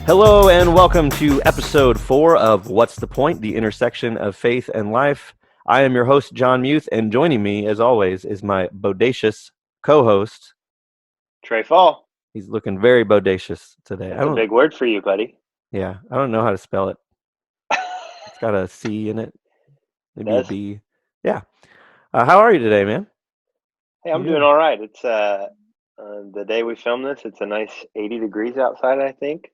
Hello and welcome to episode 4 of What's the Point? The intersection of faith and life. I am your host, John Muth, and joining me, as always, is my bodacious co-host, Trey Fall. He's looking very bodacious today. That's a big word for you, buddy. Yeah, I don't know how to spell it. It's got a C in it, maybe a B. Yeah. How are you today, man? Hey, I'm doing all right. It's the day we film this. It's a nice 80 degrees outside, I think.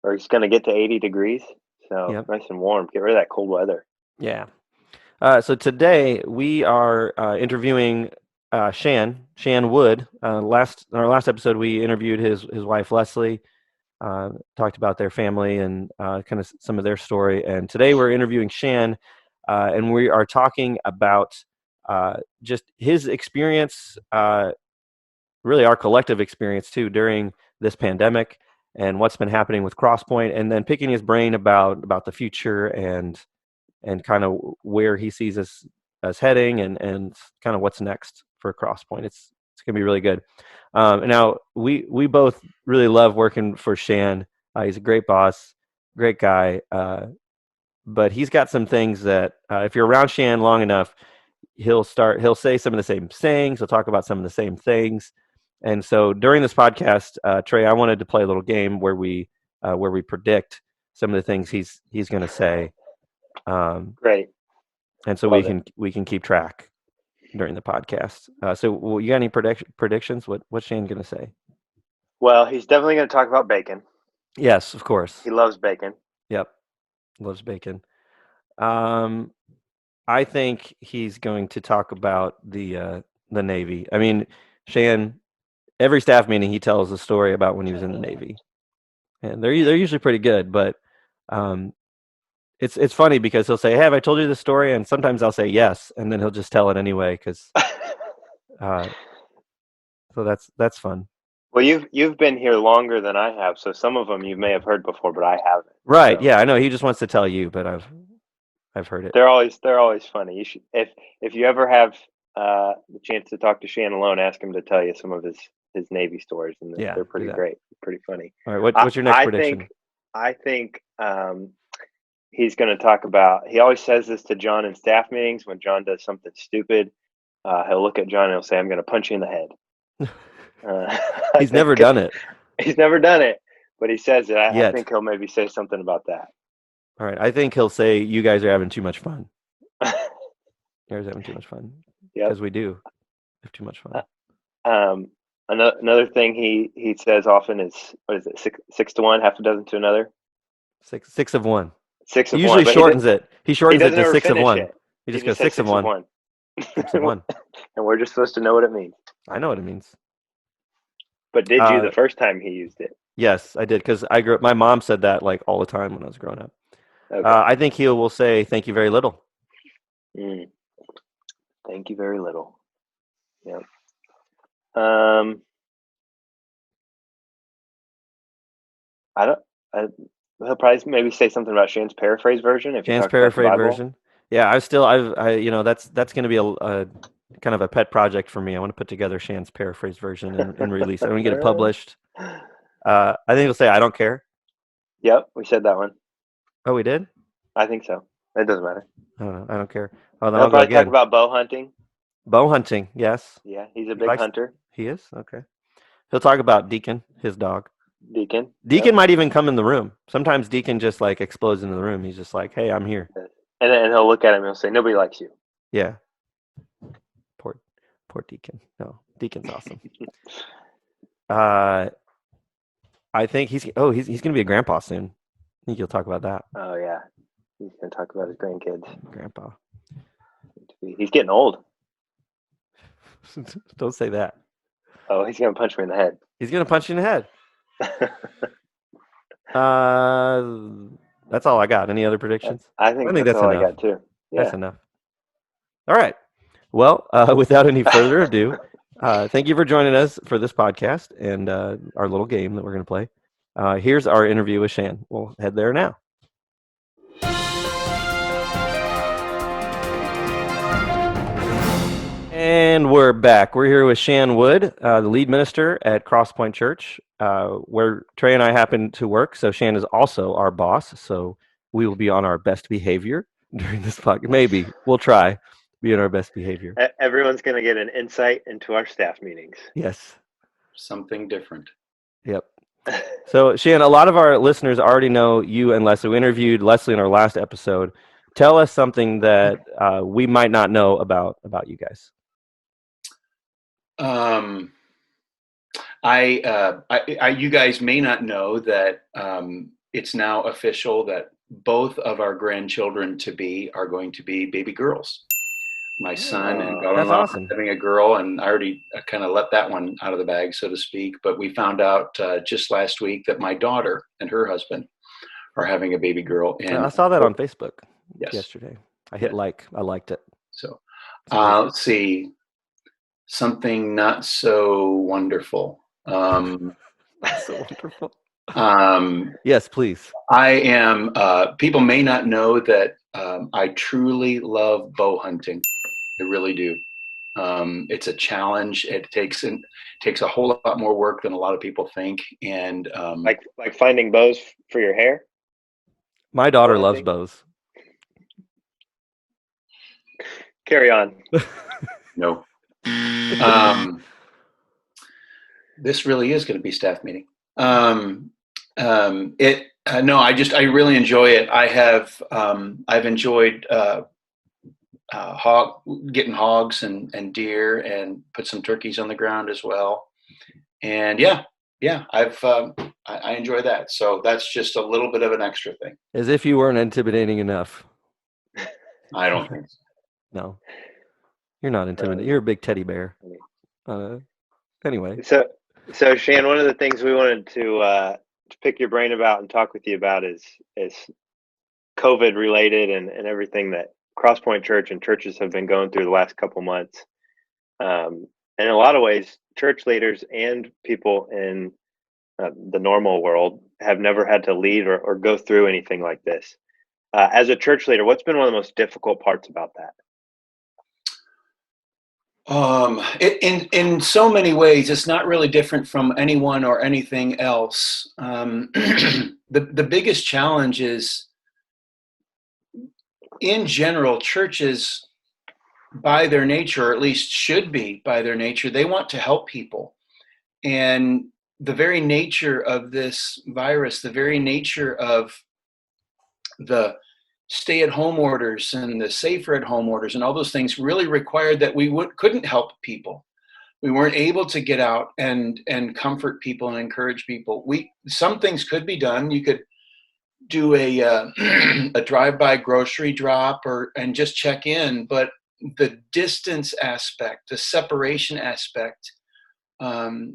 Or it's going to get to 80 degrees. So Nice and warm. Get rid of that cold weather. Yeah. So today we are interviewing Shan Wood. In our last episode, we interviewed his wife, Leslie, talked about their family and kind of some of their story. And today we're interviewing Shan, and we are talking about just his experience, really our collective experience too, during this pandemic and what's been happening with CrossPointe, and then picking his brain about the future and kind of where he sees us heading and kind of what's next for CrossPointe. It's going to be really good. Now we both really love working for Shan. He's a great boss, great guy, but he's got some things that if you're around Shan long enough, he'll say some of the same sayings. He'll talk about some of the same things. And so during this podcast, Trey, I wanted to play a little game where we predict some of the things he's going to say. Great. And so we can keep track during the podcast. So you got any predictions? What's Shane going to say? Well, he's definitely going to talk about bacon. Yes, of course. He loves bacon. Yep, loves bacon. I think he's going to talk about the Navy. I mean, Shan. Every staff meeting, he tells a story about when he was in the Navy, and they're usually pretty good. But it's funny because he'll say, "Hey, have I told you this story?" And sometimes I'll say yes, and then he'll just tell it anyway because. So that's fun. Well, you've been here longer than I have, so some of them you may have heard before, but I haven't. Right? So. Yeah, I know. He just wants to tell you, but I've heard it. They're always funny. You should, if you ever have the chance to talk to Shan alone, ask him to tell you some of his Navy stories, and they're pretty great, pretty funny. All right, what's your next prediction? I think he's going to talk about. He always says this to John in staff meetings when John does something stupid. He'll look at John and he'll say, "I'm going to punch you in the head." He's never done it. He's never done it, but he says it. I think he'll maybe say something about that. All right, I think he'll say, "You guys are having too much fun." You guys are having too much fun. Yeah, because we do have too much fun. Another thing he says often is, what is it, 6 to 1, half a dozen to another? Six of one. 6 of he usually one. shortens it. He shortens it to 6 of 1. It. He just goes 6 of 1. 6 of 1. And we're just supposed to know what it means. I know what it means. But did you the first time he used it? Yes, I did, because I grew up. My mom said that like all the time when I was growing up. Okay. I think he will say, "Thank you very little." Thank you very little. Yeah. He'll probably maybe say something about Shan's paraphrase version. Shan's paraphrase version. Yeah, that's going to be a kind of a pet project for me. I want to put together Shan's paraphrase version and release it. I want to get it published. I think he'll say, "I don't care." Yep, we said that one. Oh, we did? I think so. It doesn't matter. I don't know. I don't care. Oh, he'll probably talk about bow hunting. Bow hunting, yes. Yeah, he's a big hunter. He is? Okay. He'll talk about Deacon, his dog. Deacon might even come in the room. Sometimes Deacon just like explodes into the room. He's just like, "Hey, I'm here." And then he'll look at him and he'll say, "Nobody likes you." Yeah. Poor Deacon. No, Deacon's awesome. I think he's going to be a grandpa soon. I think he'll talk about that. Oh yeah, he's going to talk about his grandkids. Grandpa. He's getting old. Don't say that. Oh, he's going to punch me in the head. He's going to punch you in the head. That's all I got. Any other predictions? I think that's all enough. I got too. Yeah. That's enough. All right. Well, without any further ado, thank you for joining us for this podcast and our little game that we're going to play. Here's our interview with Shan. We'll head there now. And we're back. We're here with Shan Wood, the lead minister at CrossPointe Church. where Trey and I happen to work. So Shan is also our boss. So we will be on our best behavior during this podcast. Maybe we'll try be on our best behavior. Everyone's going to get an insight into our staff meetings. Yes. Something different. Yep. So Shan, a lot of our listeners already know you and Leslie. We interviewed Leslie in our last episode. Tell us something that we might not know about you guys. You guys may not know that it's now official that both of our grandchildren to be are going to be baby girls. My son and daughter-in-law awesome. Having a girl, and I already kind of let that one out of the bag, so to speak. But we found out just last week that my daughter and her husband are having a baby girl. And I saw that on Facebook yesterday. I hit like. I liked it. So let's see. Something not so wonderful. So wonderful. Yes, please. I am. People may not know that I truly love bow hunting. I really do. It's a challenge. It takes a whole lot more work than a lot of people think. And like finding bows for your hair. My daughter loves bows. Carry on. No. This really is going to be staff meeting. No, I really enjoy it. I've enjoyed getting hogs and deer, and put some turkeys on the ground as well. And I enjoy that. So that's just a little bit of an extra thing. As if you weren't intimidating enough. I don't think so. No, you're not intimidating. You're a big teddy bear. Anyway. So Shan, one of the things we wanted to pick your brain about and talk with you about is COVID related and everything that CrossPointe Church and churches have been going through the last couple months. And in a lot of ways, church leaders and people in the normal world have never had to lead or go through anything like this. As a church leader, what's been one of the most difficult parts about that? In so many ways, it's not really different from anyone or anything else. The biggest challenge is, in general, churches, by their nature, or at least should be by their nature, they want to help people. And the very nature of this virus, the very nature of the stay-at-home orders and the safer-at-home orders and all those things really required that we couldn't help people. We weren't able to get out and comfort people and encourage people. Some things could be done. You could do a drive-by grocery drop and just check in, but the distance aspect, the separation aspect,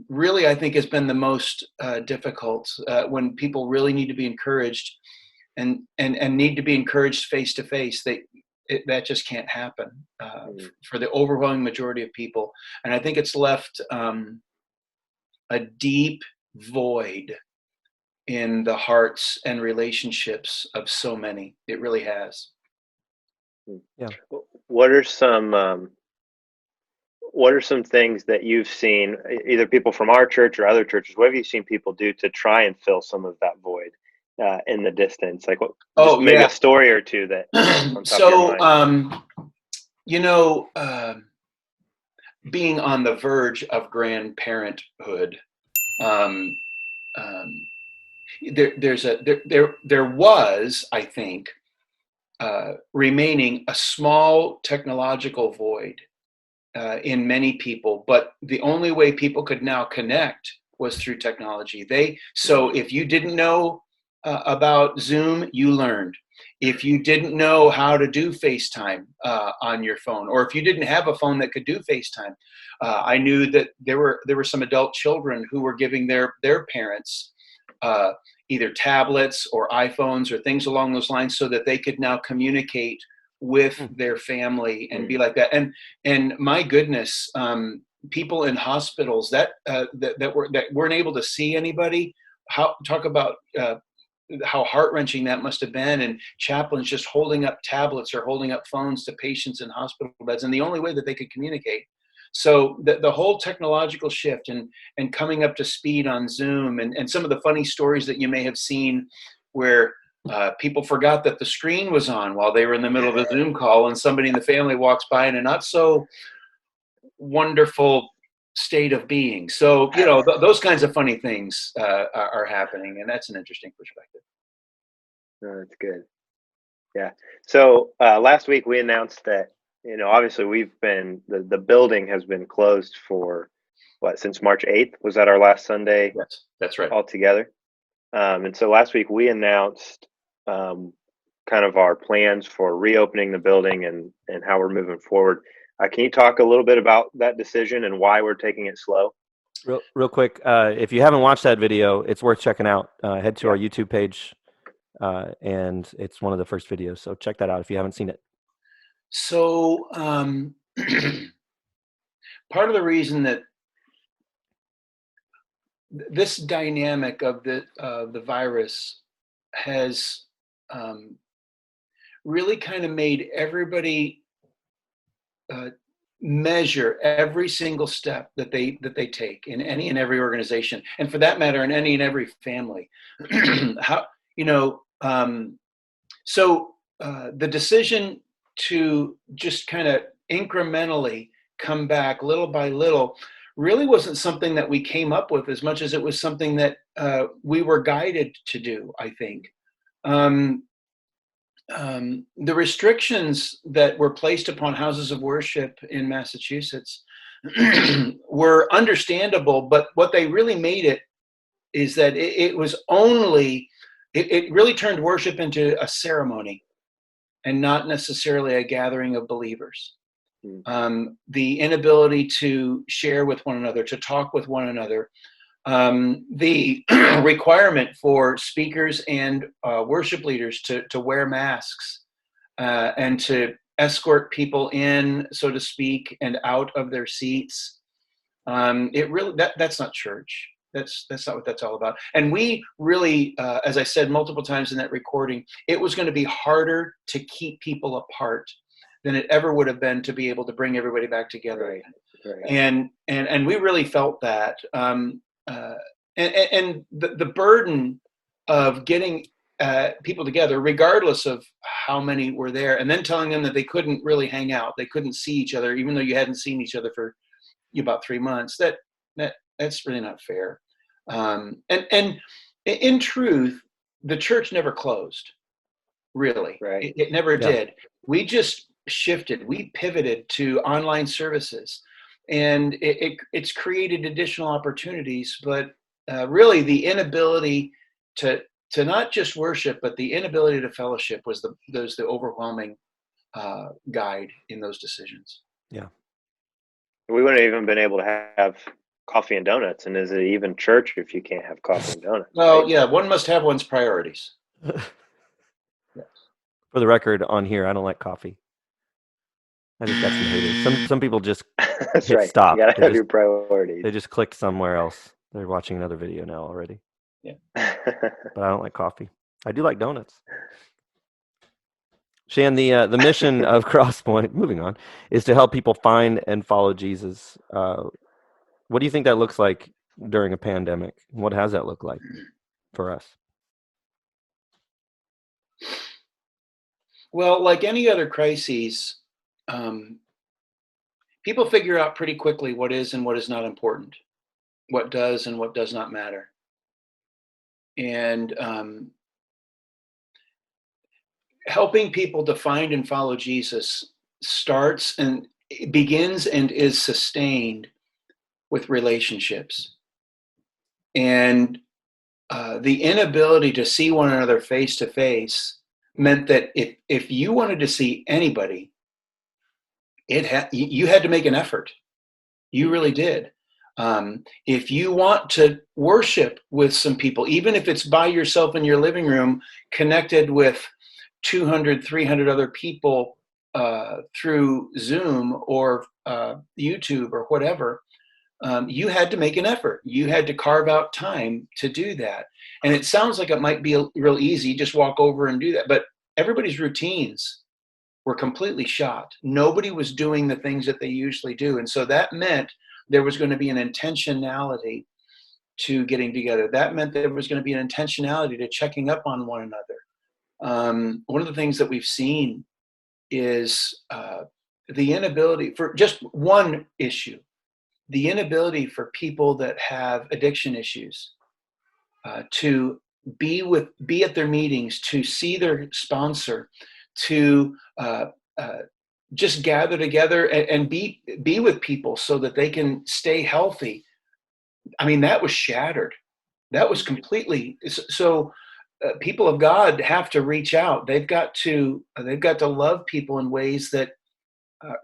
really I think has been the most difficult when people really need to be encouraged. And need to be encouraged face to face. That just can't happen for the overwhelming majority of people. And I think it's left a deep void in the hearts and relationships of so many. It really has. Yeah. What are some things that you've seen, either people from our church or other churches? What have you seen people do to try and fill some of that void? In the distance, like maybe a story or two that being on the verge of grandparenthood, there was, I think, remaining a small technological void in many people, but the only way people could now connect was through technology. So if you didn't know about Zoom, you learned. If you didn't know how to do FaceTime on your phone, or if you didn't have a phone that could do FaceTime, I knew that there were some adult children who were giving their parents either tablets or iPhones or things along those lines so that they could now communicate with their family and be like that. And my goodness, people in hospitals that weren't able to see anybody. Talk about how heart-wrenching that must have been, and chaplains just holding up tablets or holding up phones to patients in hospital beds, and the only way that they could communicate. So the whole technological shift and coming up to speed on Zoom and some of the funny stories that you may have seen where people forgot that the screen was on while they were in the middle of a Zoom call, and somebody in the family walks by in a not so wonderful state of being. So, those kinds of funny things are happening, and that's an interesting perspective. No, that's good. Yeah. So last week we announced that, obviously the building has been closed for since March 8th. Was that our last Sunday? Yes, that's right. Altogether. And so last week we announced kind of our plans for reopening the building and how we're moving forward. Can you talk a little bit about that decision and why we're taking it slow? Real quick, if you haven't watched that video, it's worth checking out. Head to our YouTube page, and it's one of the first videos. So check that out if you haven't seen it. So part of the reason that this dynamic of the virus has really kind of made everybody measure every single step that they take in any and every organization, and for that matter, in any and every family. So the decision to just kind of incrementally come back little by little really wasn't something that we came up with as much as it was something that we were guided to do, I think. The restrictions that were placed upon houses of worship in Massachusetts were understandable, but what they really made it is that it really turned worship into a ceremony and not necessarily a gathering of believers. The inability to share with one another, to talk with one another, the requirement for speakers and worship leaders to wear masks and to escort people in, so to speak, and out of their seats. That's not church. That's not what that's all about. And we really, as I said multiple times in that recording, it was going to be harder to keep people apart than it ever would have been to be able to bring everybody back together. Right. And we really felt that. And the burden of getting people together, regardless of how many were there, and then telling them that they couldn't really hang out, they couldn't see each other, even though you hadn't seen each other for about 3 months. That's really not fair. And in truth, the church never closed. Really, right? It never did. We just shifted. We pivoted to online services, and it's created additional opportunities. But really, the inability to not just worship, but the inability to fellowship was the overwhelming guide in those decisions. Yeah, we wouldn't have even been able to have coffee and donuts. And is it even church if you can't have coffee and donuts? Well, right? Yeah, one must have one's priorities. For the record, on here, I don't like coffee. I just got some haters. Some people just That's hit right. stop. You gotta have your priorities. They just clicked somewhere else. They're watching another video now already. Yeah. But I don't like coffee. I do like donuts. Shan, the mission of CrossPointe, moving on, is to help people find and follow Jesus. What do you think that looks like during a pandemic? What has that looked like for us? Well, like any other crises, people figure out pretty quickly what is and what is not important, what does and what does not matter. And helping people to find and follow Jesus starts and begins and is sustained with relationships. And the inability to see one another face to face meant that if you wanted to see anybody, you had to make an effort. You really did. If you want to worship with some people, even if it's by yourself in your living room, connected with 200, 300 other people through Zoom or YouTube or whatever, you had to make an effort. You had to carve out time to do that. And it sounds like it might be real easy, just walk over and do that. But everybody's routines were completely shot. Nobody was doing the things that they usually do. And so that meant there was going to be an intentionality to getting together. That meant there was going to be an intentionality to checking up on one another. One of the things that we've seen is the inability for just one issue, the inability for people that have addiction issues to be at their meetings, to see their sponsor, to just gather together and be with people so that they can stay healthy. I mean, that was shattered. That was completely so. People of God have to reach out. They've got to love people in ways that,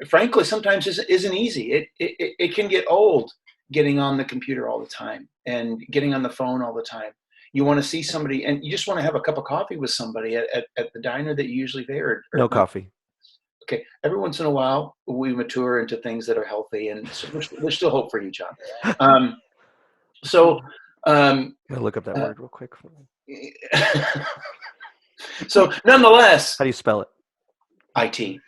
frankly, sometimes isn't easy. It can get old getting on the computer all the time and getting on the phone all the time. You want to see somebody, and you just want to have a cup of coffee with somebody at the diner that you usually there. No coffee. Okay, every once in a while we mature into things that are healthy, and so there's still hope for you, John. Gotta look up that word real quick. So nonetheless, How do you spell it? IT.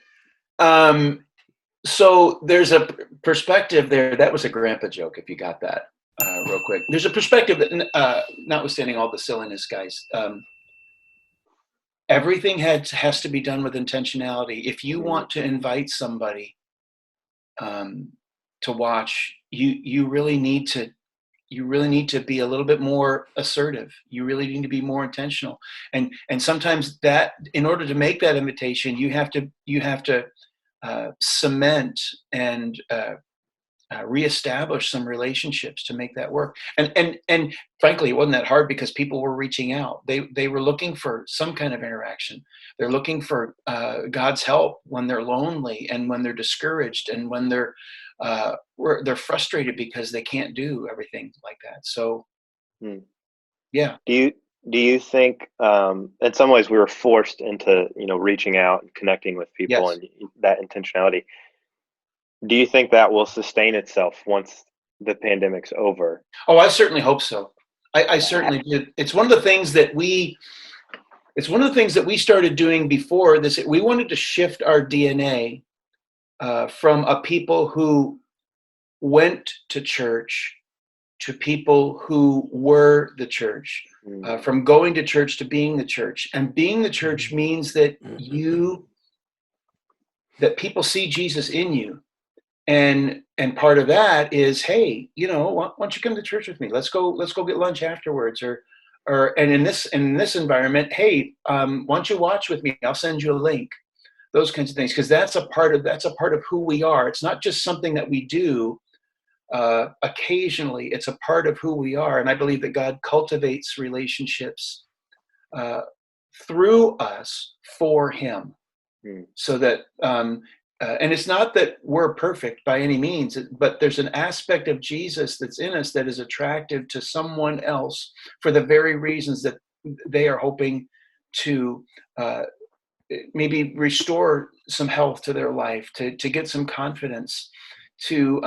So there's a perspective there. That was a grandpa joke, if you got that real quick. There's a perspective that, notwithstanding all the silliness, guys, everything has to be done with intentionality. If you want to invite somebody to watch, you really need to be a little bit more assertive. You really need to be more intentional. And sometimes that, in order to make that invitation, you have to cement and reestablish some relationships to make that work. And frankly, it wasn't that hard because people were reaching out. They were looking for some kind of interaction. They're looking for God's help when they're lonely and when they're discouraged and when they're frustrated because they can't do everything like that. So, yeah. Do you think, in some ways, we were forced into reaching out and connecting with people, Yes. and that intentionality? Do you think that will sustain itself once the pandemic's over? Oh, I certainly hope so. I certainly do. It's one of the things that we started doing before this. We wanted to shift our DNA from a people who went to church to people who were the church, from going to church to being the church. And being the church means that that people see Jesus in you. And part of that is, hey, why don't you come to church with me? Let's go get lunch afterwards, and in this environment, hey, why don't you watch with me? I'll send you a link. Those kinds of things, because that's a part of who we are. It's not just something that we do occasionally. It's a part of who we are, and I believe that God cultivates relationships through us for Him, so that. And it's not that we're perfect by any means, but there's an aspect of Jesus that's in us that is attractive to someone else for the very reasons that they are hoping to maybe restore some health to their life, to get some confidence, to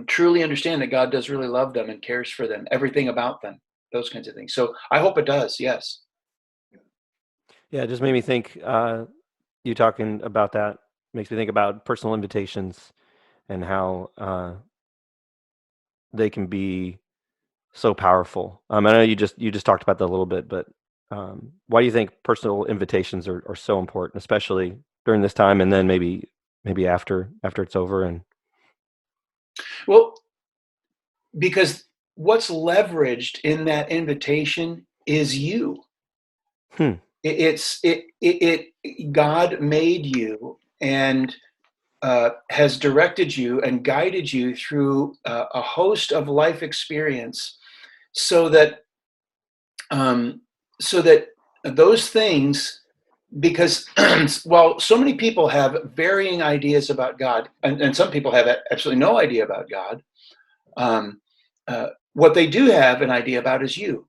truly understand that God does really love them and cares for them, everything about them, those kinds of things. So I hope it does, yes. Yeah, it just made me think, you talking about that makes me think about personal invitations and how they can be so powerful. I know you just talked about that a little bit, but why do you think personal invitations are so important, especially during this time, and then maybe after it's over? And well, because what's leveraged in that invitation is you. God made you and has directed you and guided you through a host of life experience, so that those things, because while so many people have varying ideas about God, and some people have absolutely no idea about God, what they do have an idea about is you.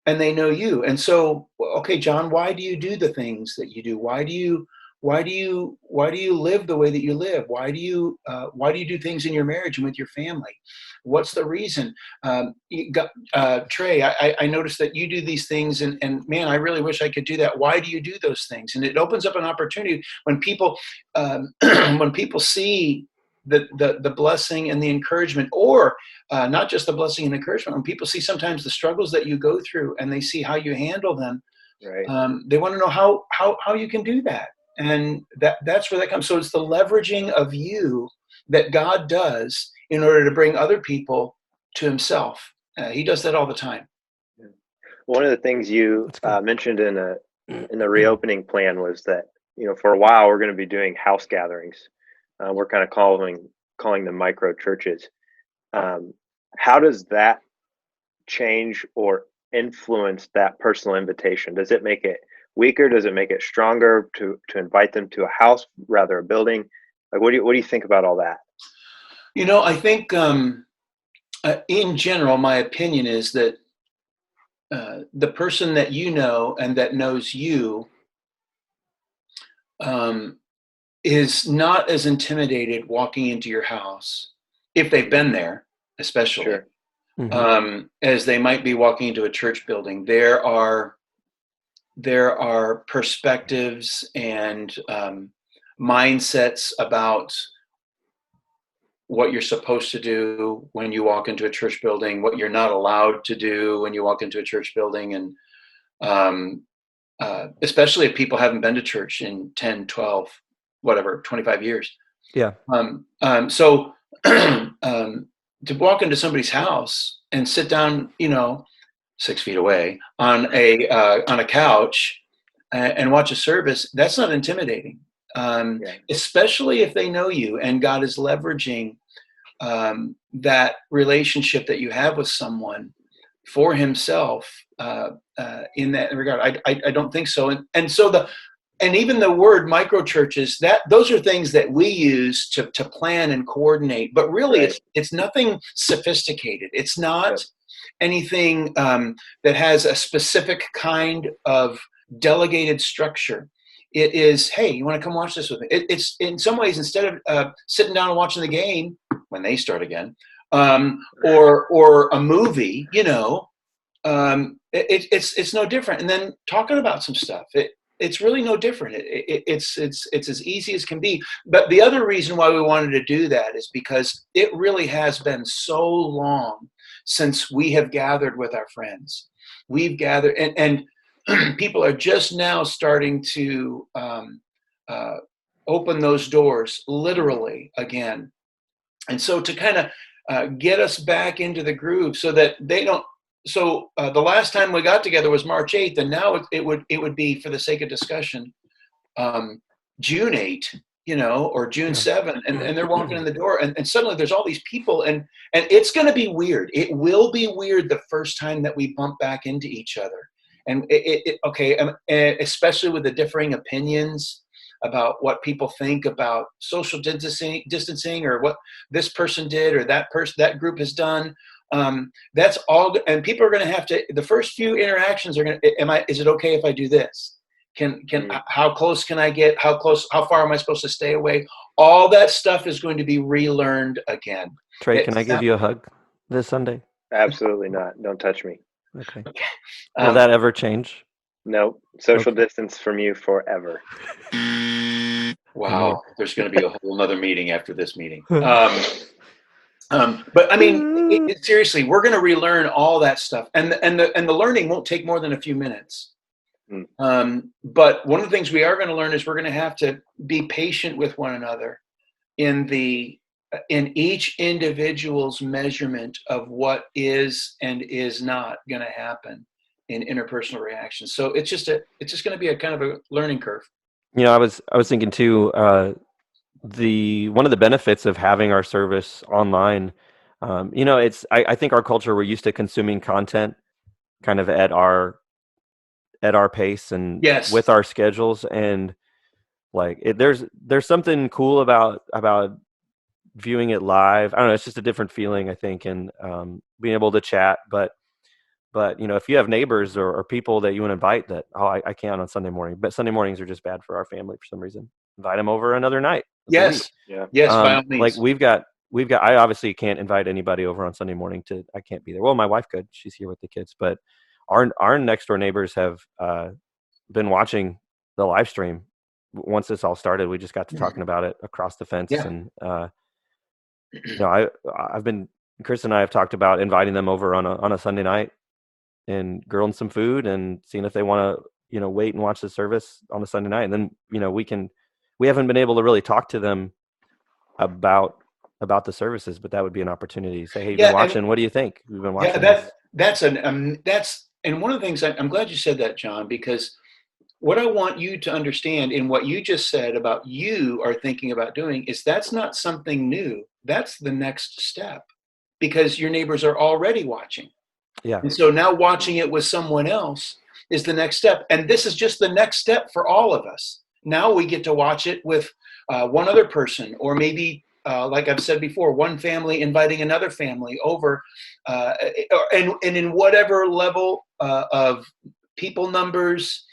And they know you. And so, okay, John, why do you do the things that you do? Why do you Why do you live the way that you live? Why do you do things in your marriage and with your family? What's the reason? Trey, I noticed that you do these things, and man, I really wish I could do that. Why do you do those things? And it opens up an opportunity when people when people see the blessing and the encouragement, or not just the blessing and encouragement. When people see sometimes the struggles that you go through, and they see how you handle them, Right. they want to know how you can do that. And that's where that comes. So it's the leveraging of you that God does in order to bring other people to himself. He does that all the time. One of the things you mentioned in the reopening plan was that, for a while we're going to be doing house gatherings. We're kind of calling them micro churches. How does that change or influence that personal invitation? Does it make it weaker? Does it make it stronger to invite them to a house rather a building? Like, what do you think about all that? I think in general, my opinion is that the person that you know and that knows you is not as intimidated walking into your house, if they've been there, especially, Sure. As they might be walking into a church building. There are perspectives and mindsets about what you're supposed to do when you walk into a church building, what you're not allowed to do when you walk into a church building. And especially if people haven't been to church in 10, 12, whatever, 25 years. Yeah. So to walk into somebody's house and sit down, 6 feet away on a couch and watch a service, that's not intimidating. Especially if they know you and God is leveraging that relationship that you have with someone for himself in that regard. I don't think so. And even the word micro churches, those are things that we use to plan and coordinate, but really it's nothing sophisticated. It's not anything that has a specific kind of delegated structure. It is, hey, you want to come watch this with me? It's in some ways, instead of sitting down and watching the game when they start again, or a movie, it's no different. And then talking about some stuff, it's really no different. It's as easy as can be. But the other reason why we wanted to do that is because it really has been so long since we have gathered with our friends. We've gathered, and people are just now starting to open those doors literally again. And so to kind of get us back into the groove so that they don't. So the last time we got together was March 8th, and now it would be, for the sake of discussion, June 8th, or June 7th, and they're walking in the door, and suddenly there's all these people, and it's going to be weird. It will be weird the first time that we bump back into each other, and especially with the differing opinions about what people think about social distancing, or what this person did or that group has done. That's all, and people are going to have to. The first few interactions are going to. Is it okay if I do this? How close can I get? How far am I supposed to stay away? All that stuff is going to be relearned again. Trey, can I give you a hug this Sunday? Absolutely not. Don't touch me. Okay. Will that ever change? No. Social distance from you forever. Wow. There's going to be a whole other meeting after this meeting. But I mean, seriously, we're going to relearn all that stuff, and the learning won't take more than a few minutes. But one of the things we are going to learn is we're going to have to be patient with one another in each individual's measurement of what is and is not going to happen in interpersonal reactions. So it's just going to be a kind of a learning curve. I was thinking too. One of the benefits of having our service online, I think our culture, we're used to consuming content kind of at our pace and with our schedules, and like there's something cool about viewing it live. I don't know, it's just a different feeling, I think, and being able to chat. But But, if you have neighbors or people that you want to invite that, I can't on Sunday morning, but Sunday mornings are just bad for our family for some reason. Invite them over another night of the week. Yes. Yes, by all Like means. we've got, I obviously can't invite anybody over on Sunday morning I can't be there. Well, my wife could, she's here with the kids, but our next door neighbors have been watching the live stream. Once this all started, we just got to talking about it across the fence. Yeah. And, I've been, Chris and I have talked about inviting them over on a Sunday night and grilling some food and seeing if they want to, wait and watch the service on a Sunday night. And then, we haven't been able to really talk to them about the services, but that would be an opportunity to say, hey, you've been watching. What do you think? We've been watching. That's and one of the things I'm glad you said that, John, because what I want you to understand in what you just said about you are thinking about doing is that's not something new. That's the next step, because your neighbors are already watching. Yeah. And so now watching it with someone else is the next step. And this is just the next step for all of us. Now we get to watch it with one other person, or maybe, like I've said before, one family inviting another family over, and in whatever level of people numbers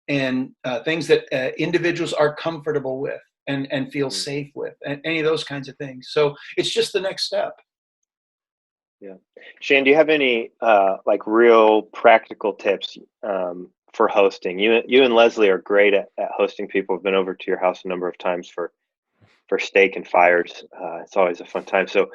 and things that individuals are comfortable with and feel safe with, and any of those kinds of things. So it's just the next step. Yeah. Shan, do you have any like real practical tips for hosting? You and Leslie are great at hosting people. I've been over to your house a number of times for steak and fires. It's always a fun time. So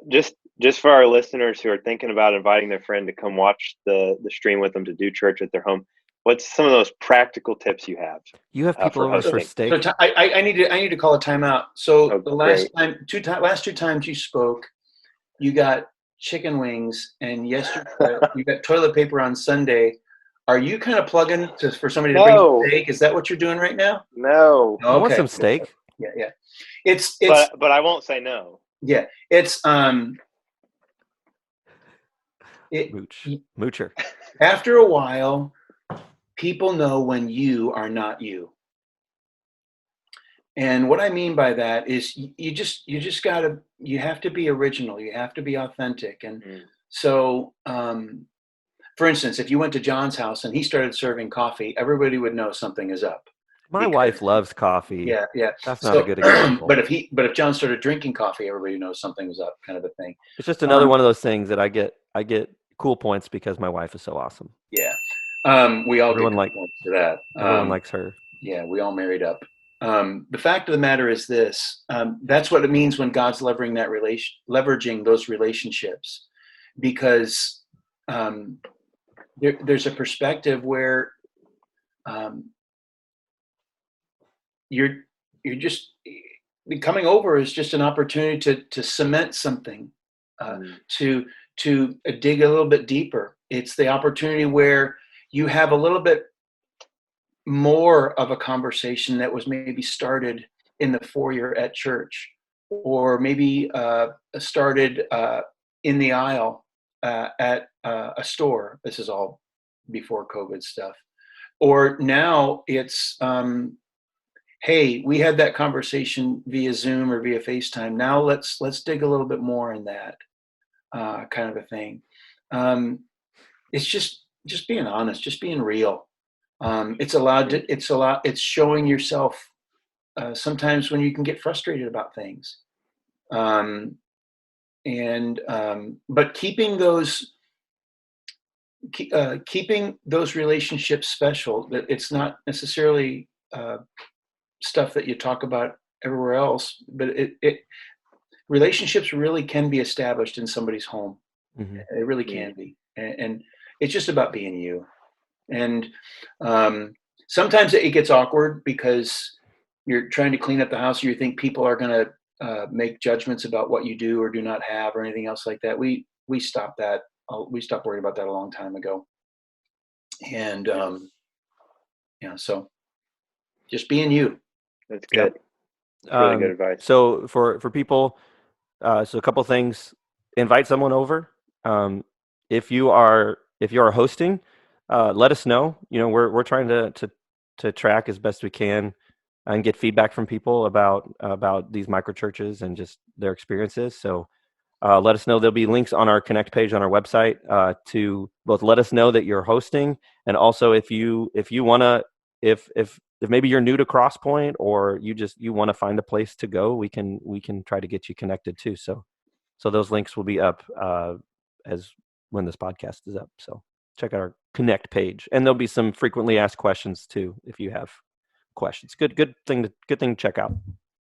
just for our listeners who are thinking about inviting their friend to come watch the stream with them, to do church at their home, what's some of those practical tips you have? You have people over for steak? So I need to call a timeout. So the last great. last two times you spoke, you got chicken wings, and yesterday you got toilet paper on Sunday. Are you kind of plugging for somebody to bring steak? Is that what you're doing right now? No. Okay. I want some steak. Yeah. It's but I won't say no. Yeah. It's Moocher. After a while, people know when you are not you. And what I mean by that is you have to be original. You have to be authentic. And so, for instance, if you went to John's house and he started serving coffee, everybody would know something is up. My wife loves coffee. Yeah. That's not a good example. But if John started drinking coffee, everybody knows something was up, kind of a thing. It's just another one of those things that I get cool points because my wife is so awesome. Yeah. We all get points for that. Everyone likes her. Yeah, we all married up. The fact of the matter is this: that's what it means when God's leveraging those relationships, because there's a perspective where you're just coming over is just an opportunity to cement something, to dig a little bit deeper. It's the opportunity where you have a little bit more of a conversation that was maybe started in the foyer at church, or maybe started in the aisle at a store. This is all before COVID stuff. Or now it's, hey, we had that conversation via Zoom or via FaceTime. Now let's dig a little bit more in that kind of a thing. It's just being honest, just being real. It's showing yourself sometimes when you can get frustrated about things, but keeping those relationships special. That it's not necessarily stuff that you talk about everywhere else, but relationships really can be established in somebody's home. Mm-hmm. It really can be, and it's just about being you. And sometimes it gets awkward because you're trying to clean up the house, or you think people are going to make judgments about what you do or do not have, or anything else like that. We stopped that. We stopped worrying about that a long time ago. And so just being you. That's good. That's really good advice. So for people, so a couple things: invite someone over. If you are hosting, let us know. We're trying to track as best we can and get feedback from people about these micro churches and just their experiences. So let us know. There'll be links on our Connect page on our website to both let us know that you're hosting, and also if you want to, if maybe you're new to CrossPointe or you want to find a place to go, we can try to get you connected too. So those links will be up as when this podcast is up. So check out our Connect page, and there'll be some frequently asked questions too if you have questions. Good thing to check out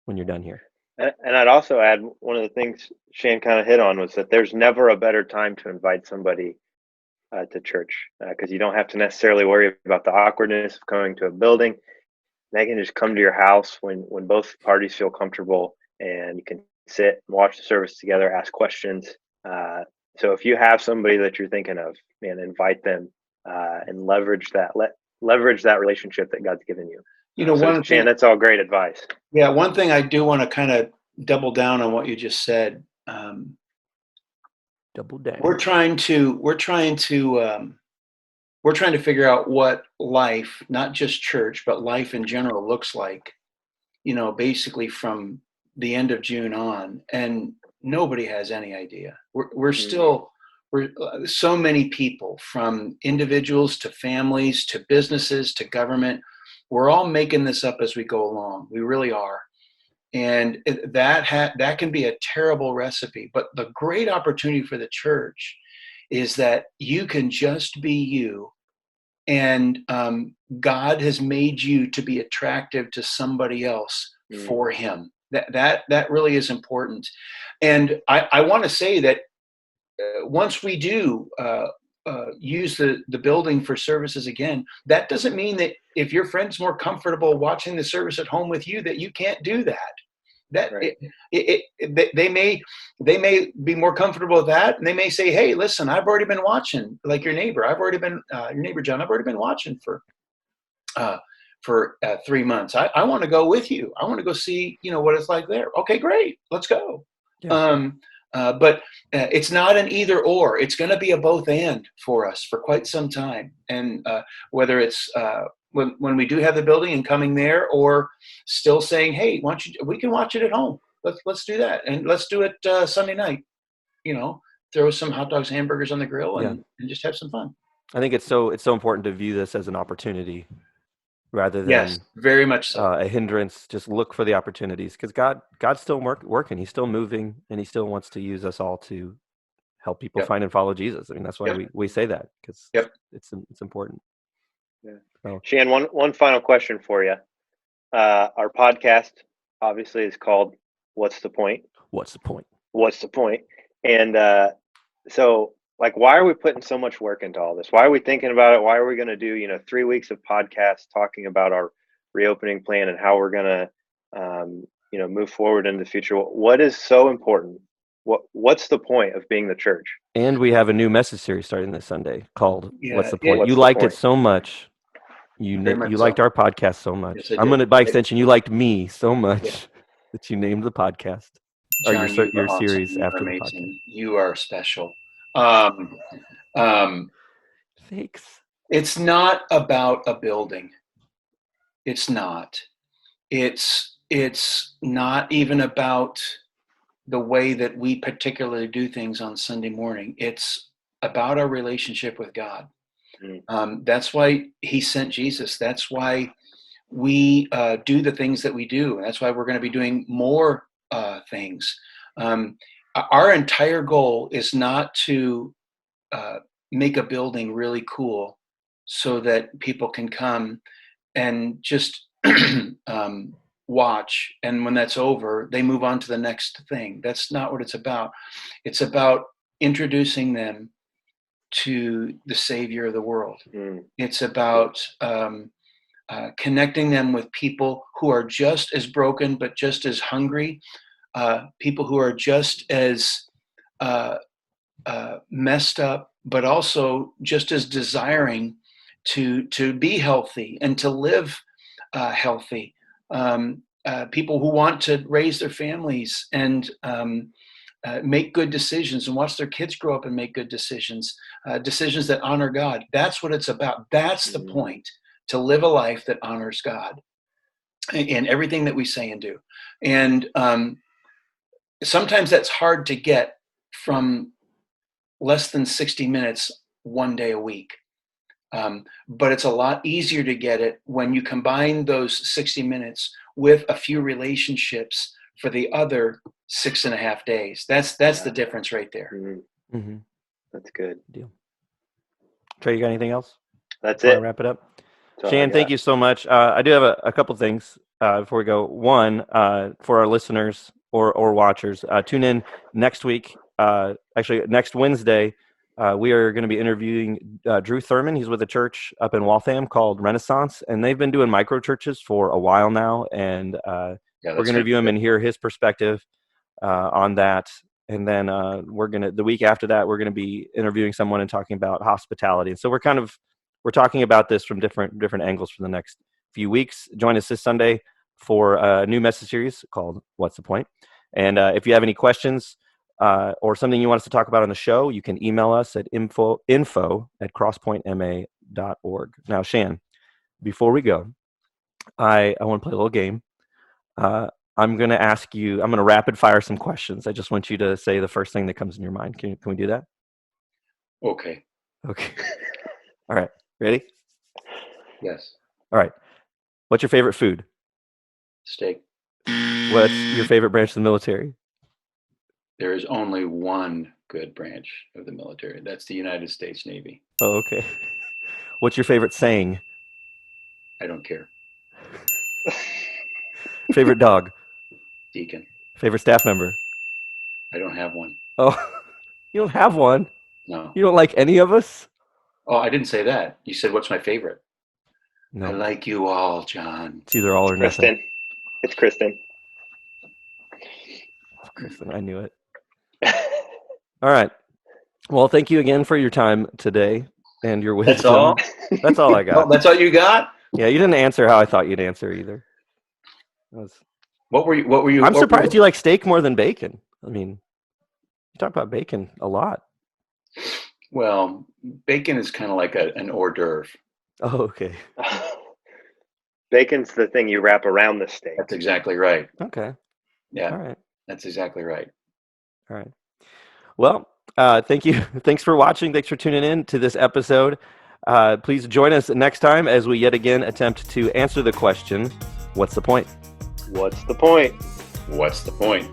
when you're done here. And I'd also add, one of the things Shan kind of hit on was that there's never a better time to invite somebody to church, because you don't have to necessarily worry about the awkwardness of coming to a building. They can just come to your house when both parties feel comfortable, and you can sit and watch the service together, ask questions. So if you have somebody that you're thinking of, man, invite them and leverage that relationship that God's given you. So Shan, that's all great advice. Yeah, one thing I do want to kind of double down on what you just said. Double down. We're trying to figure out what life, not just church, but life in general looks like, basically from the end of June on, and nobody has any idea. We're so many people, from individuals to families to businesses to government. We're all making this up as we go along. We really are. And that can be a terrible recipe. But the great opportunity for the church is that you can just be you. And God has made you to be attractive to somebody else for him. That really is important. And I want to say that once we do use the building for services again, that doesn't mean that if your friend's more comfortable watching the service at home with you, that you can't do that. Right. They may be more comfortable with that, and they may say, "Hey, listen, I've already been watching, like your neighbor. I've already been your neighbor John. I've already been watching for 3 months. I want to go with you. I want to go see what it's like there. Okay, great, let's go." Yeah. But it's not an either or. It's going to be a both and for us for quite some time. And whether it's when we do have the building and coming there, or still saying, "Hey, we can watch it at home. Let's do that, and let's do it Sunday night. Throw some hot dogs, hamburgers on the grill, and just have some fun." I think it's so important to view this as an opportunity rather than yes, very much so. A hindrance. Just look for the opportunities, because God's still working. He's still moving, and He still wants to use us all to help people find and follow Jesus. I mean, that's why we say that, because it's important. Yeah. So. Shan, one final question for you. Our podcast obviously is called "What's the Point?" What's the point? What's the point? And so, why are we putting so much work into all this? Why are we thinking about it? Why are we going to do 3 weeks of podcasts talking about our reopening plan and how we're going to move forward in the future? What is so important? What's the point of being the church? And we have a new message series starting this Sunday called "What's the Point?" You liked it so much. You liked our podcast so much. Yes, I'm going to, by extension, you liked me so much that you named the podcast John, or your awesome. series after amazing. The podcast. You are special. Thanks. It's not about a building. It's not. It's not even about the way that we particularly do things on Sunday morning. It's about our relationship with God. That's why He sent Jesus. That's why we do the things that we do. And that's why we're going to be doing more things. Our entire goal is not to make a building really cool so that people can come and just watch, and when that's over, they move on to the next thing. That's not what it's about. It's about introducing them to the Savior of the world. It's about connecting them with people who are just as broken, but just as hungry, people who are just as messed up, but also just as desiring to be healthy and to live healthy. People who want to raise their families and make good decisions and watch their kids grow up and make good decisions, decisions that honor God. That's what it's about. That's the point, to live a life that honors God in everything that we say and do. And sometimes that's hard to get from less than 60 minutes one day a week. But it's a lot easier to get it when you combine those 60 minutes with a few relationships for the other 6.5 days. That's the difference right there. Mm-hmm. Mm-hmm. That's good. Deal. Trey, you got anything else? That's Before I it. wrap it up. That's all I Shan, thank got. you so much. I do have a couple things before we go. One, for our listeners or watchers, tune in next week. Actually, next Wednesday, we are going to be interviewing Drew Thurman. He's with a church up in Waltham called Renaissance, and they've been doing micro churches for a while now. And we're going to interview him and hear his perspective on that. And then the week after that, we're going to be interviewing someone and talking about hospitality. And so we're talking about this from different angles for the next few weeks. Join us this Sunday for a new message series called What's the Point? And if you have any questions or something you want us to talk about on the show, you can email us at info@crosspointema.org. Now, Shan, before we go, I want to play a little game. I'm going to rapid fire some questions. I just want you to say the first thing that comes in your mind. Can we do that? Okay. All right. Ready? Yes. All right. What's your favorite food? Steak. What's your favorite branch of the military? There is only one good branch of the military. That's the United States Navy. Oh, okay. What's your favorite saying? I don't care. Favorite dog? Deacon. Favorite staff member? I don't have one. Oh, you don't have one? No. You don't like any of us? Oh, I didn't say that. You said, what's my favorite? No. I like you all, John. It's either all or Kristen. nothing. It's Kristen. Kristen, I knew it. All right. Well, thank you again for your time today and your wisdom. That's all? That's all I got. Oh, that's all you got? Yeah, you didn't answer how I thought you'd answer either. What were you? I'm surprised you like steak more than bacon. I mean, you talk about bacon a lot. Well, bacon is kind of like an hors d'oeuvre. Oh, okay. Bacon's the thing you wrap around the steak. That's exactly right. Okay. Yeah. All right. That's exactly right. All right. Well, thank you. Thanks for watching. Thanks for tuning in to this episode. Please join us next time as we yet again attempt to answer the question, what's the point? What's the point? What's the point?